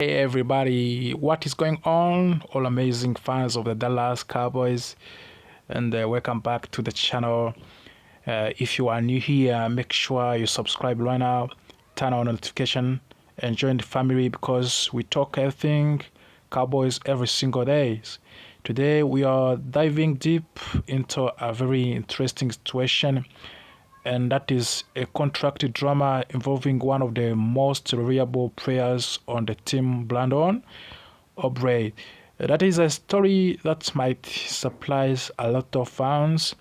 Hey everybody, what is going on? All amazing fans of the Dallas Cowboys, and welcome back to the channel. If you are new here, make sure you subscribe right now, turn on notification, and join the family because we talk everything Cowboys every single day. Today we are diving deep into a very interesting situation, and that is a contract drama involving one of the most reliable players on the team, Brandon Aubrey. That is a story that might surprise a lot of fans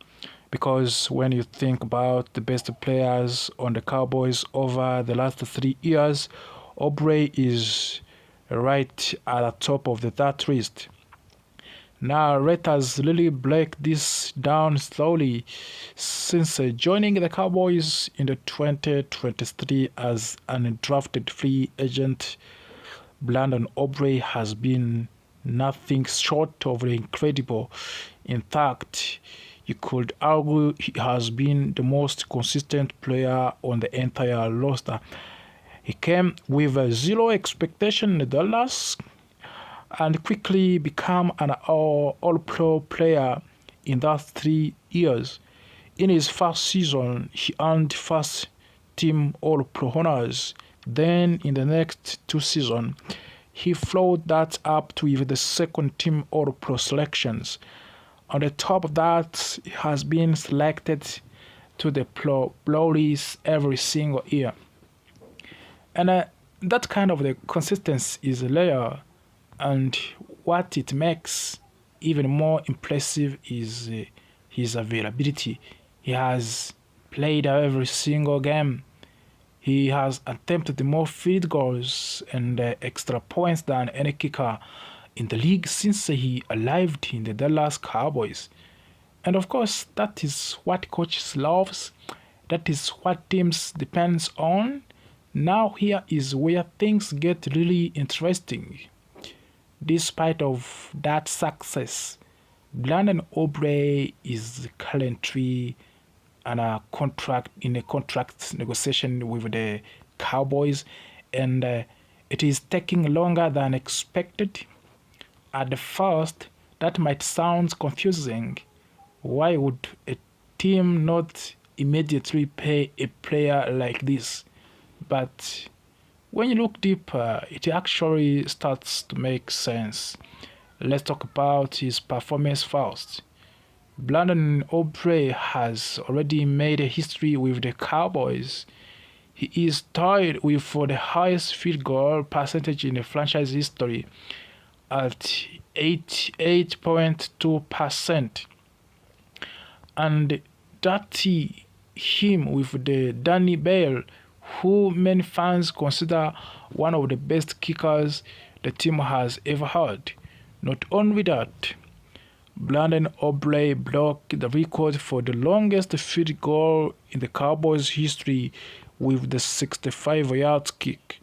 because when you think about the best players on the Cowboys over the last 3 years, Aubrey is right at the top of that list. Now, let us really break this down slowly. Since joining the Cowboys in the 2023 as an undrafted free agent, Brandon Aubrey has been nothing short of incredible. In fact, you could argue he has been the most consistent player on the entire roster. He came with zero expectation in Dallas and quickly become an all-pro player in that 3 years. In his first season, he earned first team all-pro honors. Then in the next 2 seasons, he followed that up with the second team all-pro selections. On the top of that, he has been selected to the Pro Bowls every single year. And that kind of the consistency is rare. And what it makes even more impressive is his availability. He has played every single game. He has attempted more field goals and extra points than any kicker in the league since he arrived in the Dallas Cowboys. And of course, that is what coaches loves. That is what teams depends on. Now here is where things get really interesting. Despite of that success, Brandon Aubrey is currently in a contract negotiation with the Cowboys, and it is taking longer than expected. At the first, that might sound confusing. Why would a team not immediately pay a player like this? But when you look deeper, it actually starts to make sense. Let's talk about his performance first. Brandon Aubrey has already made a history with the Cowboys. He is tied with for the highest field goal percentage in the franchise history at 88.2%. And that him with the Danny Bale, who many fans consider one of the best kickers the team has ever had. Not only that, Brandon Aubrey broke the record for the longest field goal in the Cowboys' history with the 65-yard kick.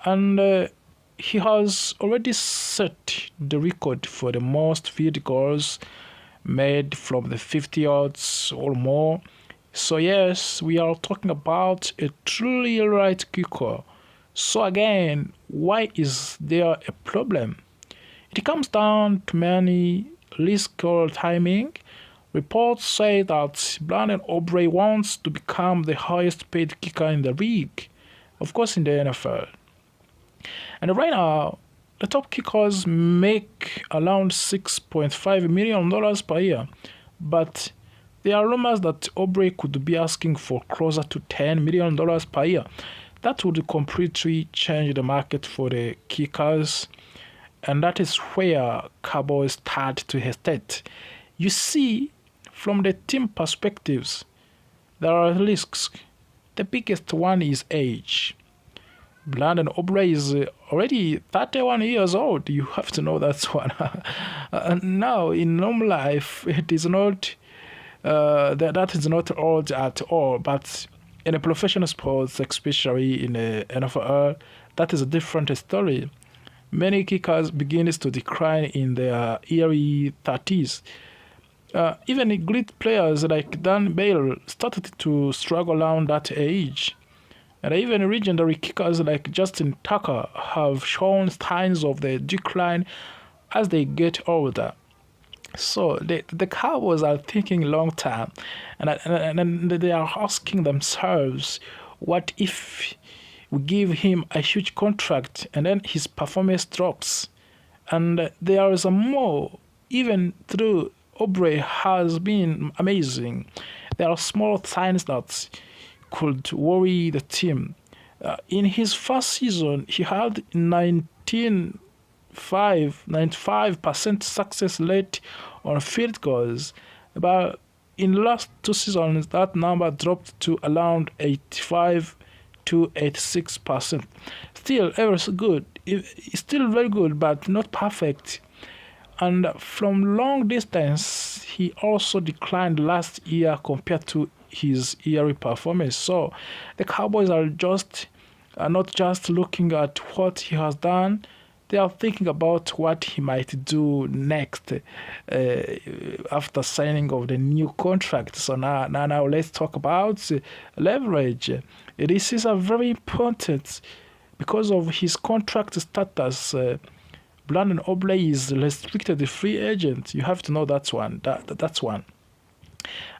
And he has already set the record for the most field goals made from the 50 yards or more. So yes, we are talking about a truly right kicker. So again, why is there a problem? It comes down to many risk or timing. Reports say that Brandon Aubrey wants to become the highest paid kicker in the league, of course in the NFL. And right now, the top kickers make around $6.5 million per year, but there are rumors that Aubrey could be asking for closer to $10 million per year. That would completely change the market for the kickers, and that is where Cowboys start to hesitate. You see, from the team perspectives, there are risks. The biggest one is age. Brandon Aubrey is already 31 years old. You have to know that one. Now, in normal life, it is not that is not old at all, but in a professional sports, especially in the NFL, that is a different story. Many kickers begin to decline in their early 30s. Even great players like Dan Bale started to struggle around that age. And even legendary kickers like Justin Tucker have shown signs of the decline as they get older. So the Cowboys are thinking long term, and they are asking themselves, what if we give him a huge contract and then his performance drops? And there is a more, even through Aubrey has been amazing. There are small signs that could worry the team. In his first season, he had 95% success rate on field goals, but in the last 2 seasons, that number dropped to around 85 to 86%. Still, ever so good. It's still very good, but not perfect. And from long distance, he also declined last year compared to his yearly performance. So the Cowboys are not just looking at what he has done, they are thinking about what he might do next after signing of the new contract. So now let's talk about leverage. This is a very important because of his contract status. Brandon Aubrey is restricted free agent. You have to know that's one. That's one.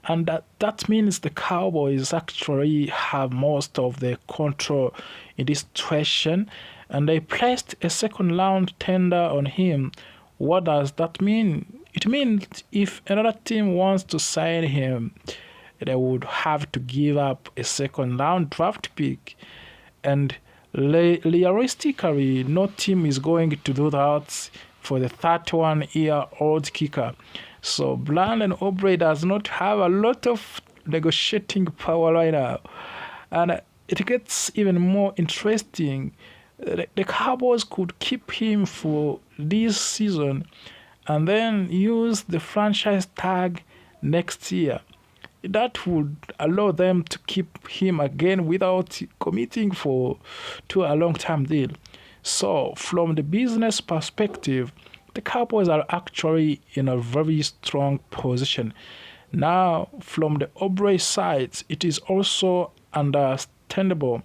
And that means the Cowboys actually have most of the control in this situation, and they placed a second round tender on him. What does that mean? It means if another team wants to sign him, they would have to give up a second round draft pick, and realistically, no team is going to do that for the 31-year-old kicker. So Brandon Aubrey does not have a lot of negotiating power right now. And it gets even more interesting. The Cowboys could keep him for this season and then use the franchise tag next year. That would allow them to keep him again without committing to a long-term deal. So from the business perspective, the Cowboys are actually in a very strong position. Now, from the Aubrey side, it is also understandable.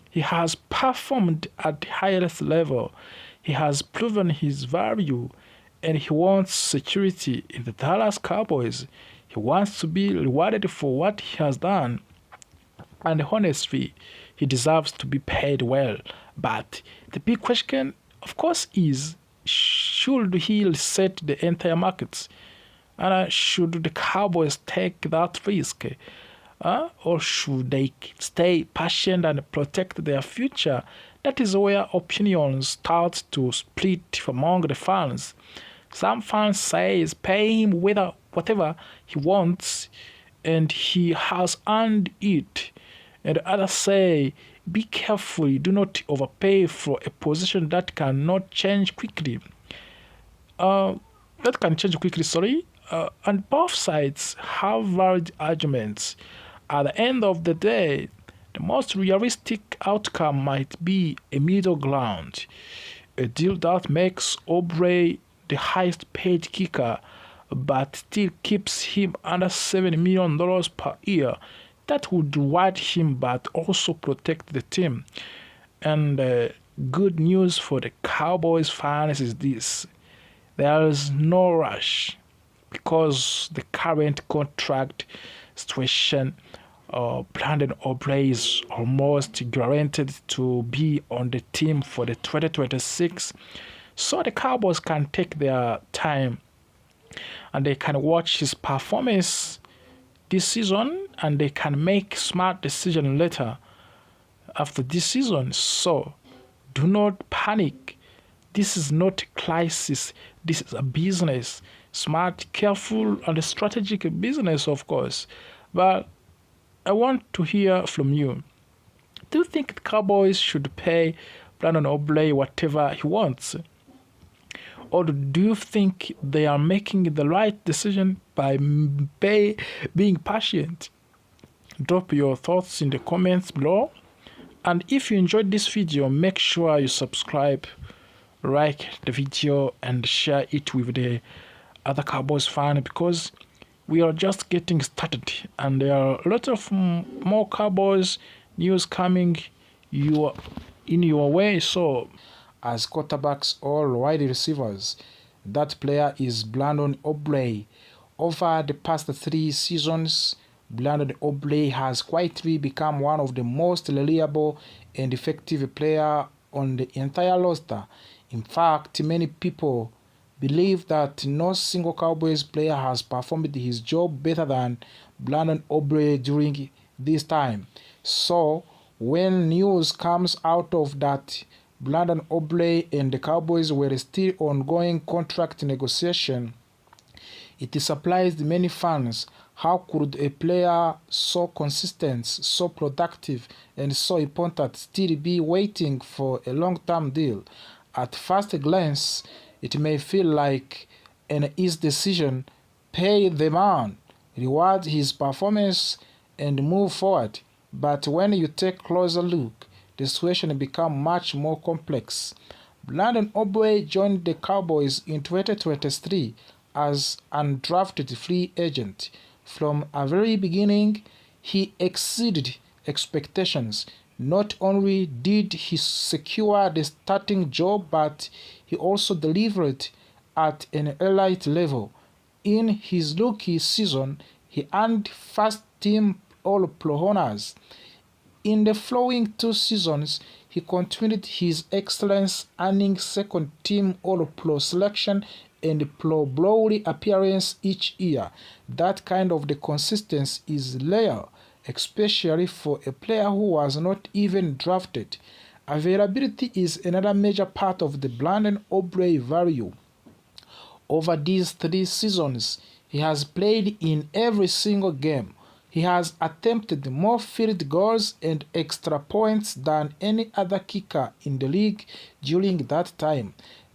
He has performed at the highest level. He has proven his value, and he wants security in the Dallas Cowboys. He wants to be rewarded for what he has done. And honestly, he deserves to be paid well. But the big question, of course, is should he reset the entire markets? And should the Cowboys take that risk? Or should they stay patient and protect their future? That is where opinions start to split among the fans. Some fans say pay him whatever he wants and he has earned it. And others say be careful, do not overpay for a position that cannot change quickly. And both sides have valid arguments. At the end of the day, the most realistic outcome might be a middle ground, a deal that makes Aubrey the highest paid kicker, but still keeps him under $7 million per year. That would reward him but also protect the team. And good news for the Cowboys fans is this: there is no rush because the current contract situation, Brandon Aubrey is almost guaranteed to be on the team for the 2026. So the Cowboys can take their time and they can watch his performance this season and they can make smart decisions later after this season. So do not panic. This is not a crisis. This is a business. Smart, careful, and strategic business, of course. But I want to hear from you. Do you think the Cowboys should pay Brandon Aubrey whatever he wants? Or do you think they are making the right decision by being patient? Drop your thoughts in the comments below. And if you enjoyed this video, make sure you subscribe, like the video, and share it with the other Cowboys fans, because we are just getting started and there are a lot of more Cowboys news coming in your way. So as quarterbacks or wide receivers, that player is Brandon Aubrey. Over the past 3 seasons, Brandon Aubrey has quietly become one of the most reliable and effective players on the entire roster. In fact, many people believe that no single Cowboys player has performed his job better than Brandon Aubrey during this time. So, when news comes out of that Brandon Aubrey and the Cowboys were still ongoing contract negotiation, it surprised many fans. How could a player so consistent, so productive, and so important still be waiting for a long-term deal? At first glance, it may feel like an easy decision. Pay the man, reward his performance, and move forward. But when you take a closer look, the situation becomes much more complex. Brandon Aubrey joined the Cowboys in 2023 as an undrafted free agent. From a very beginning, he exceeded expectations. Not only did he secure the starting job, but he also delivered at an elite level. In his rookie season, he earned first-team All-Pro honors. In the following 2 seasons, he continued his excellence, earning second-team All-Pro selection and Pro Bowl appearance each year. That kind of the consistency is rare, especially for a player who was not even drafted. Availability is another major part of the Brandon Aubrey value. Over these 3 seasons, he has played in every single game. He has attempted more field goals and extra points than any other kicker in the league during that time.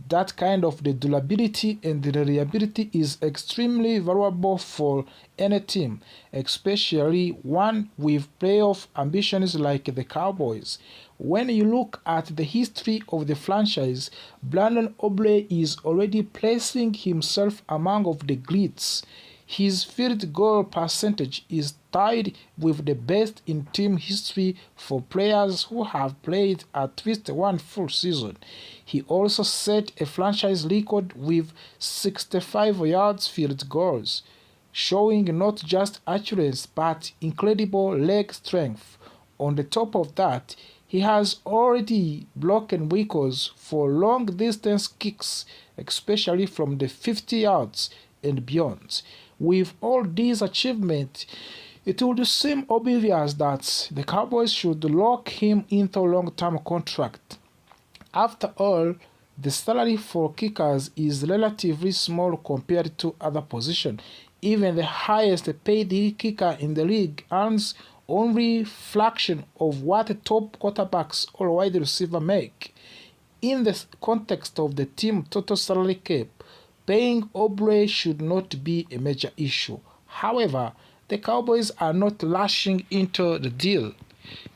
That kind of the durability and the reliability is extremely valuable for any team, especially one with playoff ambitions like the Cowboys. When you look at the history of the franchise, Brandon Aubrey is already placing himself among of the greats. His field goal percentage is tied with the best in team history for players who have played at least one full season. He also set a franchise record with 65 yards field goals, showing not just accuracy but incredible leg strength. On the top of that, he has already broken records for long-distance kicks, especially from the 50 yards and beyond. With all these achievements, it would seem obvious that the Cowboys should lock him into a long-term contract. After all, the salary for kickers is relatively small compared to other positions. Even the highest paid kicker in the league earns only a fraction of what top quarterbacks or wide receiver make. In the context of the team total salary cap, paying Aubrey should not be a major issue. However, the Cowboys are not rushing into the deal.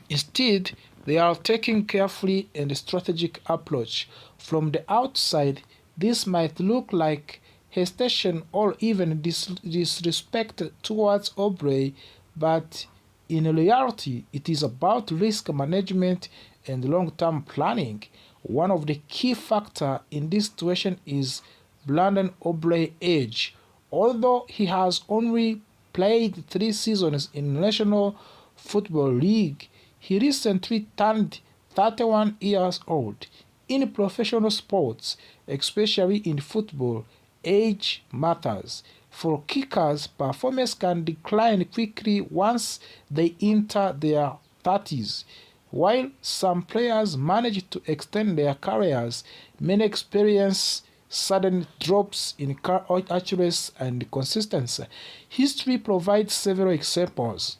Instead, they are taking carefully and strategic approach. From the outside, this might look like hesitation or even disrespect towards Aubrey, but in reality, it is about risk management and long-term planning. One of the key factors in this situation is Brandon Aubrey's age. Although he has only played 3 seasons in National Football League, he recently turned 31 years old. In professional sports, especially in football, age matters. For kickers, performance can decline quickly once they enter their 30s. While some players manage to extend their careers, many experience sudden drops in accuracy and consistency. History provides several examples.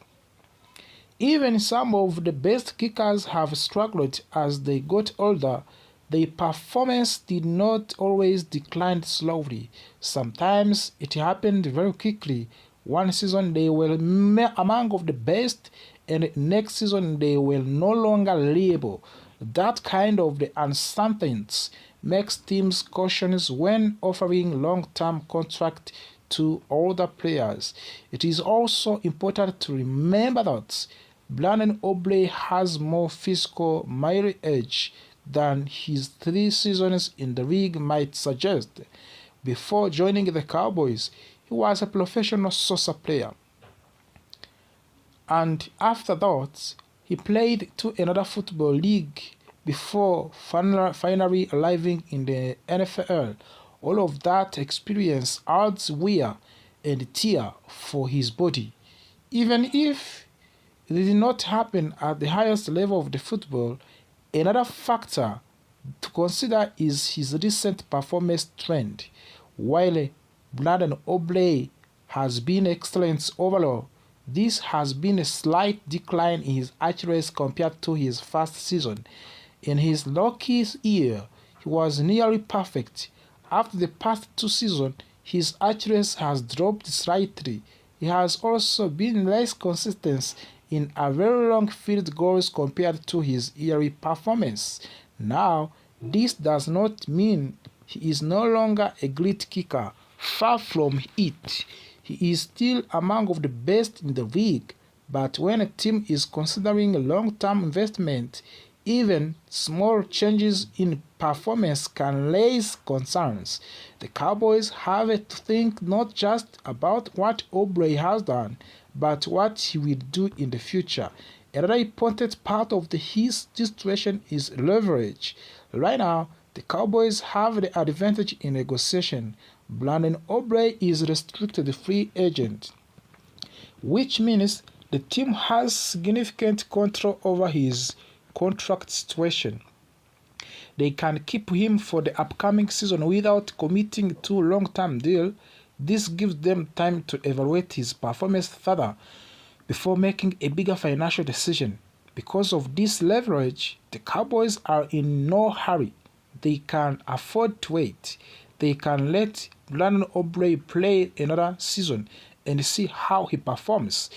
Even some of the best kickers have struggled as they got older. Their performance did not always decline slowly. Sometimes it happened very quickly. One season they were among the best, and next season they were no longer reliable. That kind of the uncertainty makes teams cautious when offering long-term contracts to older players. It is also important to remember that Brandon Aubrey has more physical mileage than his 3 seasons in the league might suggest. Before joining the Cowboys, he was a professional soccer player. And after that, he played to another football league before finally arriving in the NFL. All of that experience adds wear and tear for his body. Even if it did not happen at the highest level of the football, another factor to consider is his recent performance trend. While Brandon Aubrey has been excellent overall, this has been a slight decline in his accuracy compared to his first season. In his rookie year, he was nearly perfect. After the past 2 seasons, his accuracy has dropped slightly. He has also been less consistent in a very long field goals compared to his yearly performance. Now, this does not mean he is no longer a great kicker. Far from it. He is still among the best in the league, but when a team is considering a long-term investment, even small changes in performance can raise concerns. The Cowboys have to think not just about what Aubrey has done, but what he will do in the future. Another important part of his situation is leverage. Right now, the Cowboys have the advantage in negotiation. Brandon Aubrey is a restricted free agent, which means the team has significant control over his contract situation. They can keep him for the upcoming season without committing to a long-term deal. This gives them time to evaluate his performance further before making a bigger financial decision. Because of this leverage, the Cowboys are in no hurry. They can afford to wait. They can let Brandon Aubrey play another season and see how he performs.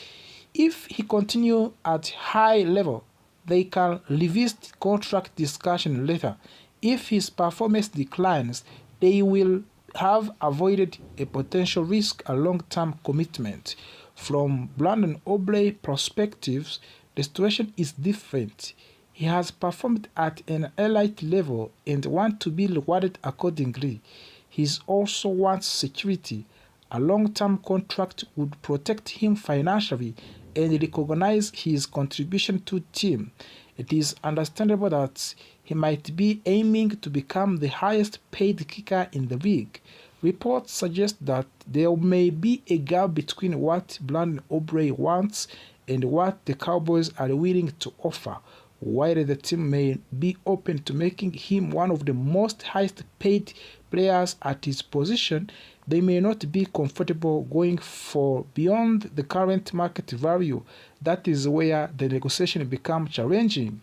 If he continues at high level, they can revisit contract discussion later. If his performance declines, they will have avoided a potential risk a long-term commitment. From Brandon Aubrey's perspective, the situation is different. He has performed at an elite level and wants to be rewarded accordingly. He also wants security. A long-term contract would protect him financially and recognize his contribution to the team. It is understandable that he might be aiming to become the highest paid kicker in the league. Reports suggest that there may be a gap between what Brandon Aubrey wants and what the Cowboys are willing to offer. While the team may be open to making him one of the most highest paid players at his position, they may not be comfortable going for beyond the current market value. That is where the negotiation becomes challenging.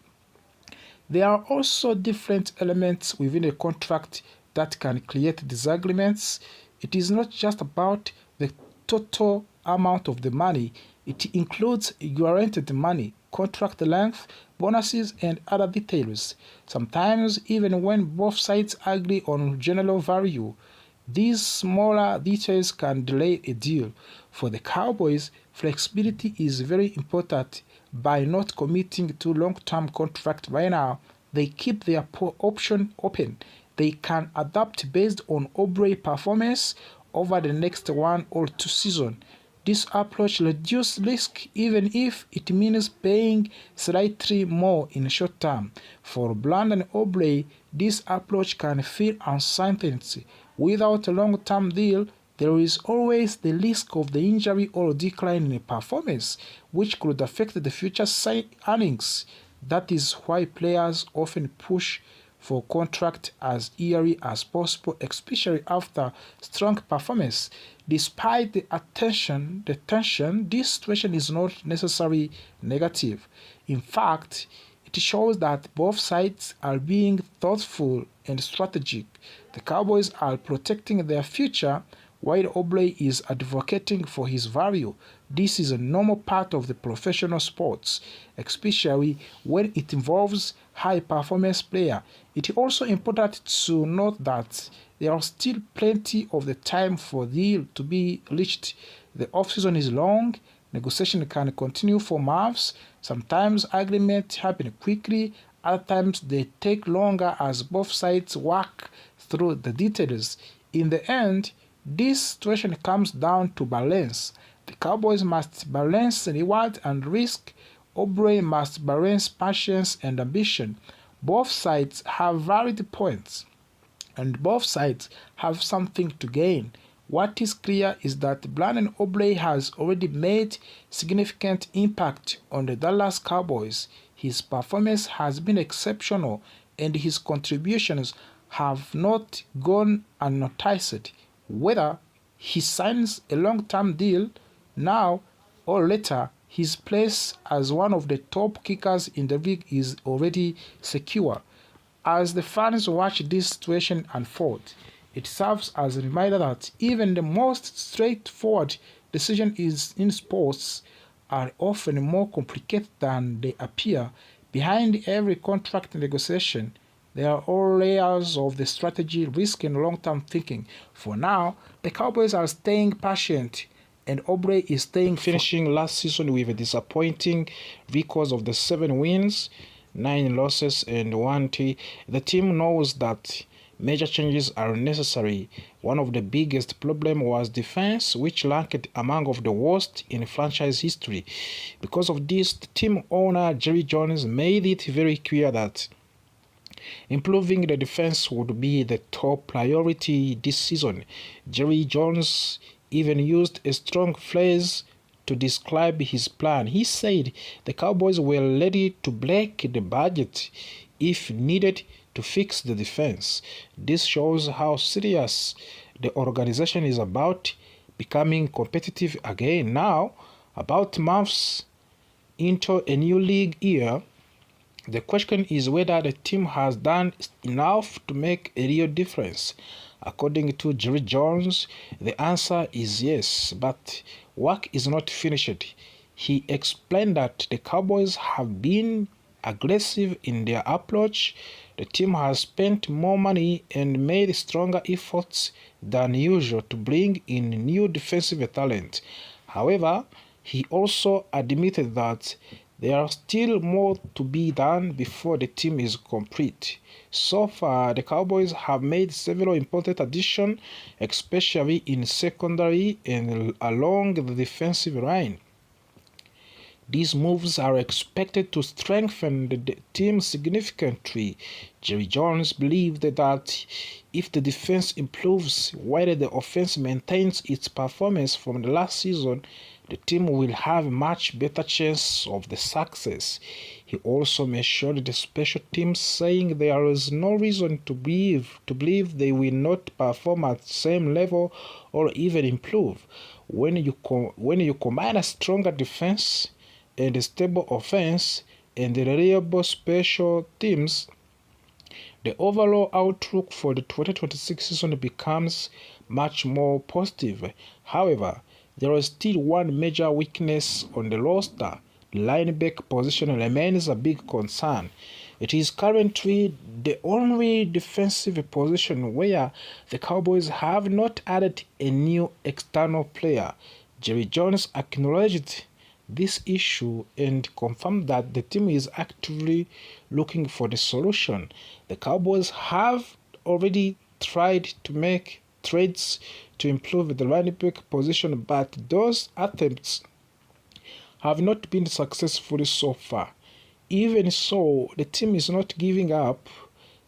There are also different elements within a contract that can create disagreements. It is not just about the total amount of the money. It includes guaranteed money, contract length, bonuses, and other details. Sometimes, even when both sides agree on general value, these smaller details can delay a deal. For the Cowboys, flexibility is very important. By not committing to long-term contract right now, they keep their option open. They can adapt based on Aubrey's performance over the next 1 or 2 seasons. This approach reduces risk even if it means paying slightly more in short term. For Brandon Aubrey, this approach can feel uncertainty. Without a long-term deal, there is always the risk of the injury or decline in performance, which could affect the future earnings. That is why players often push for contract as early as possible, especially after strong performance. Despite the tension, this situation is not necessarily negative. In fact, it shows that both sides are being thoughtful and strategic. The Cowboys are protecting their future while Aubrey is advocating for his value. This is a normal part of the professional sports, especially when it involves high-performance players. It is also important to note that there is still plenty of the time for the deal to be reached. The offseason is long, negotiation can continue for months. Sometimes agreements happen quickly, other times they take longer as both sides work through the details. In the end, this situation comes down to balance. The Cowboys must balance reward and risk. Aubrey must balance patience and ambition. Both sides have valid points, and both sides have something to gain. What is clear is that Brandon Aubrey has already made significant impact on the Dallas Cowboys. His performance has been exceptional, and his contributions have not gone unnoticed. Whether he signs a long-term deal now or later, his place as one of the top kickers in the league is already secure. As the fans watch this situation unfold, it serves as a reminder that even the most straightforward decisions in sports are often more complicated than they appear. Behind every contract negotiation, there are all layers of the strategy, risk, and long-term thinking. For now, the Cowboys are staying patient, and Aubrey is staying, finishing last season with a disappointing record of the 7 wins, 9 losses, and 1 T. The team knows that major changes are necessary. One of the biggest problems was defense, which ranked among of the worst in franchise history. Because of this, the team owner Jerry Jones made it very clear that improving the defense would be the top priority this season. Jerry Jones even used a strong phrase to describe his plan. He said the Cowboys were ready to break the budget if needed to fix the defense. This shows how serious the organization is about becoming competitive again. Now, about months into a new league year, the question is whether the team has done enough to make a real difference. According to Jerry Jones, the answer is yes, but work is not finished. He explained that the Cowboys have been aggressive in their approach. The team has spent more money and made stronger efforts than usual to bring in new defensive talent. However, he also admitted that there are still more to be done before the team is complete. So far, the Cowboys have made several important additions, especially in secondary and along the defensive line. These moves are expected to strengthen the team significantly. Jerry Jones believed that if the defense improves while the offense maintains its performance from the last season, the team will have a much better chance of the success. He also mentioned the special teams, saying there is no reason to believe they will not perform at the same level or even improve. When you combine a stronger defense and a stable offense and the reliable special teams, the overall outlook for the 2026 season becomes much more positive. However, there is still one major weakness on the roster. The linebacker position remains a big concern. It is currently the only defensive position where the Cowboys have not added a new external player. Jerry Jones acknowledged this issue and confirmed that the team is actively looking for the solution. The Cowboys have already tried to make trades to improve the linebacker position, but those attempts have not been successful so far. Even so, the team is not giving up.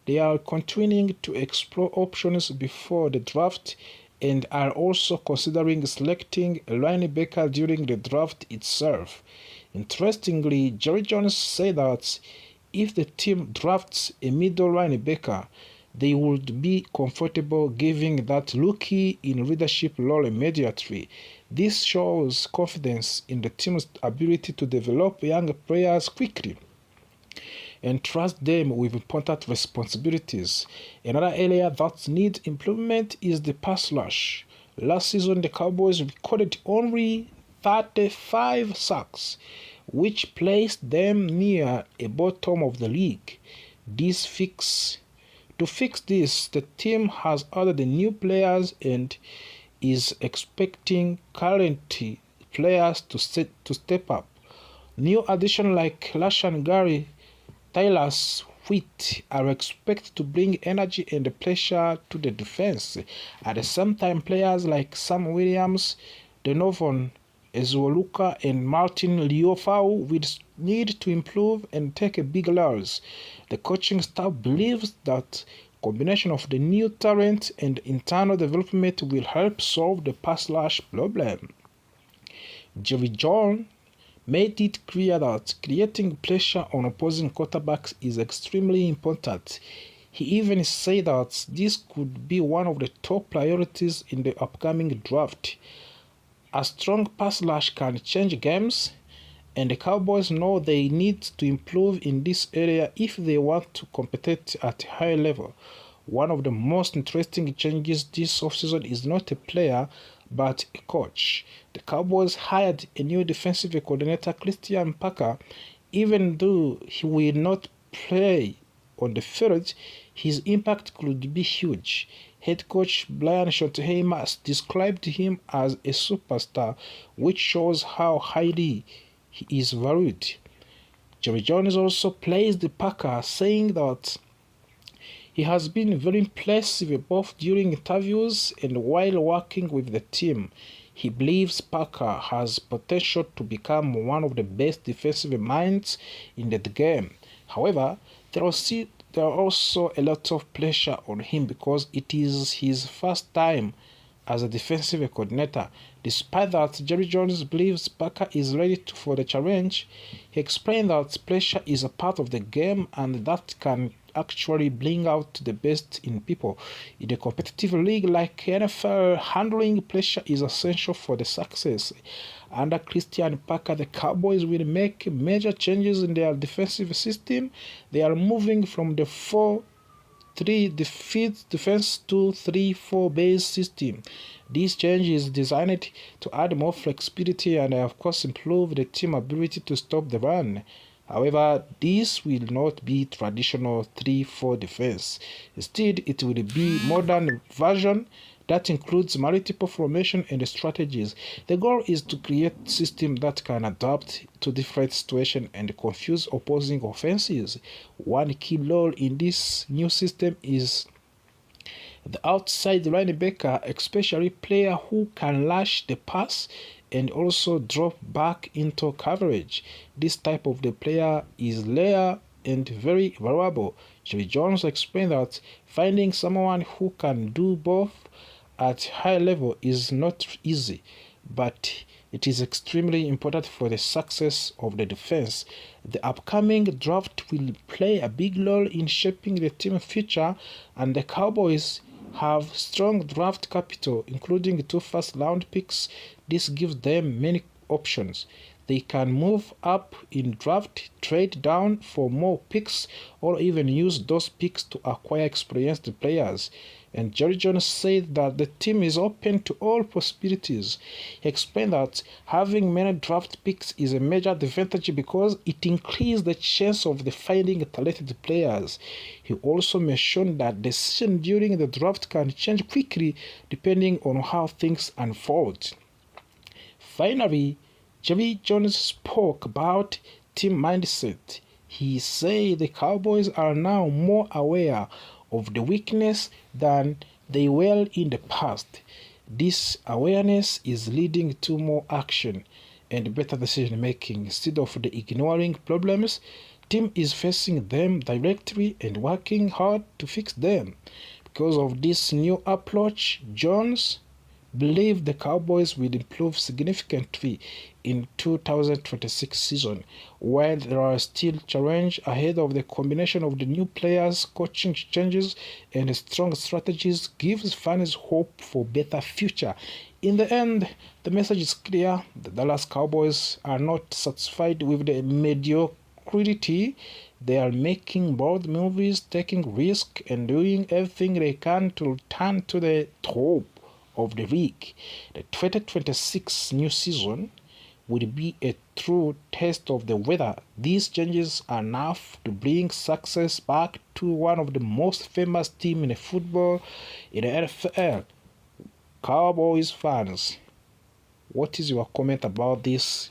They are continuing to explore options before the draft and are also considering selecting a linebacker during the draft itself. Interestingly, Jerry Jones said that if the team drafts a middle linebacker, they would be comfortable giving that rookie in leadership role immediately. This shows confidence in the team's ability to develop young players quickly and trust them with important responsibilities. Another area that needs improvement is the pass rush. Last season, the Cowboys recorded only 35 sacks, which placed them near a bottom of the league. To fix this, the team has added new players and is expecting current players to step up. New additions like Lashan Gary, Tyler Sweet are expected to bring energy and pressure to the defense. At the same time, players like Sam Williams, Donovan Ezuoluka, and Martin Liofau will need to improve and take a big loss. The coaching staff believes that combination of the new talent and internal development will help solve the pass rush problem. Jerry Jones made it clear that creating pressure on opposing quarterbacks is extremely important. He even said that this could be one of the top priorities in the upcoming draft. A strong pass rush can change games, and the Cowboys know they need to improve in this area if they want to compete at a high level. One of the most interesting changes this offseason is not a player, but a coach. The Cowboys hired a new defensive coordinator, Christian Parker. Even though he will not play on the field, his impact could be huge. Head coach Brian Schottenheimer described him as a superstar, which shows how highly he is valued. Jerry Jones also praised Parker, saying that he has been very impressive both during interviews and while working with the team. He believes Parker has potential to become one of the best defensive minds in the game. However, there are also a lot of pressure on him because it is his first time as a defensive coordinator. Despite that, Jerry Jones believes Parker is ready for the challenge. He explained that pressure is a part of the game and that can actually bring out the best in people. In a competitive league like NFL, handling pressure is essential for the success. Under Christian Parker, the Cowboys will make major changes in their defensive system. They are moving from the 4-3 defense to 3-4 base system. This change is designed to add more flexibility and of course improve the team ability to stop the run. However, this will not be traditional 3-4 defense. Instead, it will be modern version that includes multiple formation and strategies. The goal is to create a system that can adapt to different situations and confuse opposing offenses. One key role in this new system is the outside linebacker, especially player who can rush the pass and also drop back into coverage. This type of the player is rare and very valuable. Jerry Jones explained that finding someone who can do both at high level is not easy, but it is extremely important for the success of the defense. The upcoming draft will play a big role in shaping the team's future, and the Cowboys have strong draft capital, including 2 first-round picks. This gives them many options. They can move up in draft, trade down for more picks, or even use those picks to acquire experienced players. And Jerry Jones said that the team is open to all possibilities. He explained that having many draft picks is a major advantage because it increases the chance of finding talented players. He also mentioned that decisions during the draft can change quickly depending on how things unfold. Finally, Jerry Jones spoke about team mindset. He said the Cowboys are now more aware of the weakness than they were in the past. This awareness is leading to more action and better decision making. Instead of ignoring problems, team is facing them directly and working hard to fix them. Because of this new approach, Jones believe the Cowboys will improve significantly in 2026 season. While there are still challenges ahead of the combination of the new players, coaching changes, and strong strategies gives fans hope for better future. In the end, the message is clear. The Dallas Cowboys are not satisfied with the mediocrity. They are making bold moves, taking risks, and doing everything they can to return to the top of the league. The 2026 new season will be a true test of the whether these changes are enough to bring success back to one of the most famous teams in football in the NFL. Cowboys fans, What is your comment about this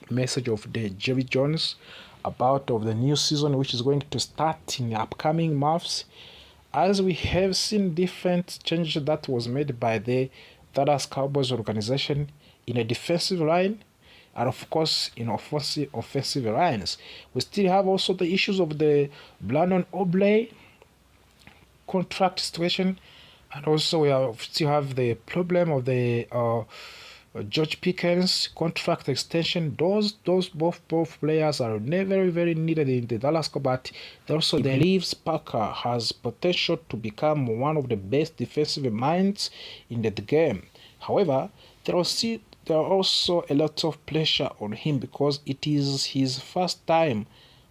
message of the Jerry Jones about of the new season which is going to start in the upcoming months? As we have seen different changes that was made by the Dallas Cowboys organization in a defensive line and of course in offensive lines. We still have also the issues of the Brandon Aubrey contract situation, and also we still have the problem of the George Pickens contract extension. Those both players are very needed in the Dallas Cowboys, but also believes Parker has potential to become one of the best defensive minds in the game. However, there are also a lot of pressure on him because it is his first time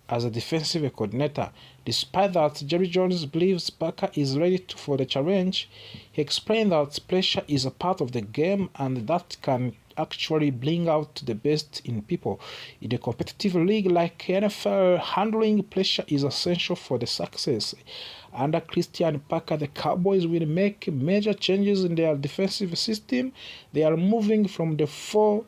as a defensive coordinator. Despite that, Jerry Jones believes Parker is ready for the challenge. He explained that pressure is a part of the game and that can actually bring out the best in people. In a competitive league like NFL, handling pressure is essential for the success. Under Christian Parker, the Cowboys will make major changes in their defensive system. They are moving from the 4-3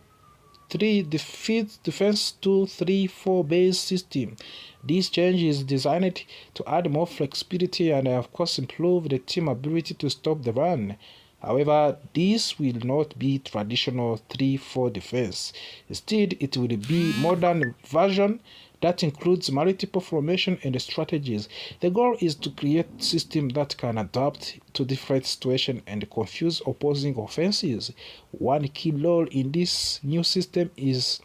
defense to 3-4 base system. This change is designed to add more flexibility and of course improve the team ability to stop the run. However, this will not be traditional 3-4 defense. Instead, it will be modern version that includes multiple formation and strategies. The goal is to create a system that can adapt to different situations and confuse opposing offenses. One key role in this new system is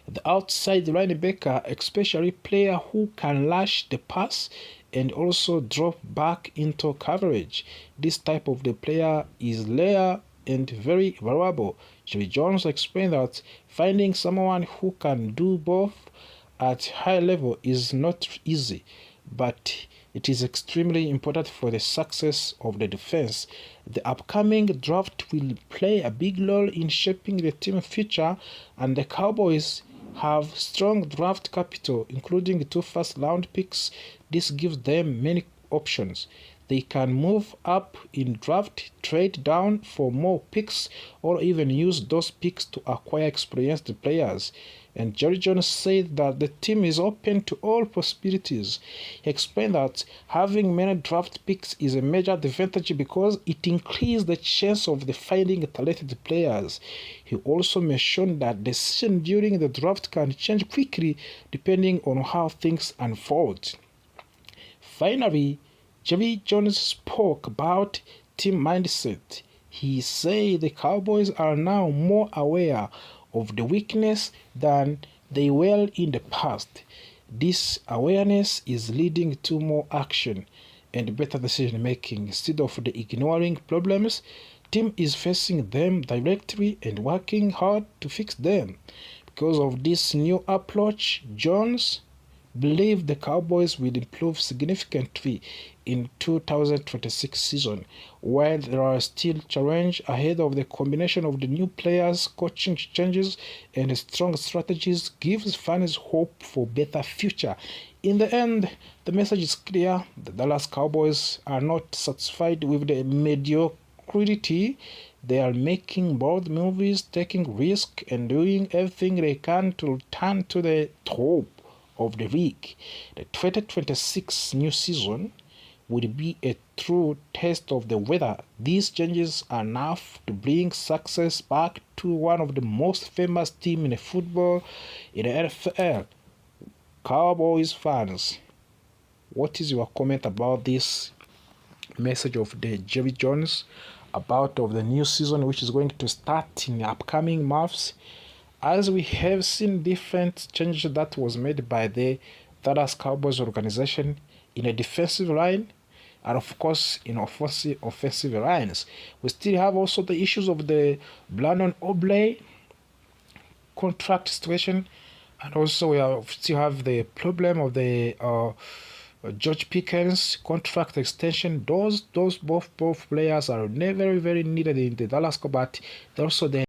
the outside linebacker, especially player who can rush the pass and also drop back into coverage. This type of the player is rare and very valuable. Jerry Jones explained that finding someone who can do both at high level is not easy, but it is extremely important for the success of the defense. The upcoming draft will play a big role in shaping the team future, and the Cowboys have strong draft capital, including 2 first-round picks. This gives them many options. They can move up in draft, trade down for more picks, or even use those picks to acquire experienced players. And Jerry Jones said that the team is open to all possibilities. He explained that having many draft picks is a major advantage because it increases the chance of finding talented players. He also mentioned that decisions during the draft can change quickly depending on how things unfold. Finally, Jerry Jones spoke about team mindset. He said the Cowboys are now more aware of the weakness than they were in the past. This awareness is leading to more action and better decision making. Instead of ignoring problems, team is facing them directly and working hard to fix them. Because of this new approach, Jones believe the Cowboys will improve significantly in 2026 season. While there are still challenges ahead of the combination of the new players, coaching changes, and strong strategies gives fans hope for better future. In the end, the message is clear. The Dallas Cowboys are not satisfied with the mediocrity. They are making bold moves, taking risks, and doing everything they can to return to the top of the league. The 2026 new season will be a true test of the whether these changes are enough to bring success back to one of the most famous teams in football in the NFL. Cowboys fans, what is your comment about this message of the Jerry Jones about of the new season which is going to start in the upcoming months? As we have seen different changes that was made by the Dallas Cowboys organization in a defensive line and of course in offensive lines. We still have also the issues of the Brandon Aubrey contract situation, and also we still have the problem of the George Pickens contract extension. Those both players are very needed in the Dallas Cowboys, but also the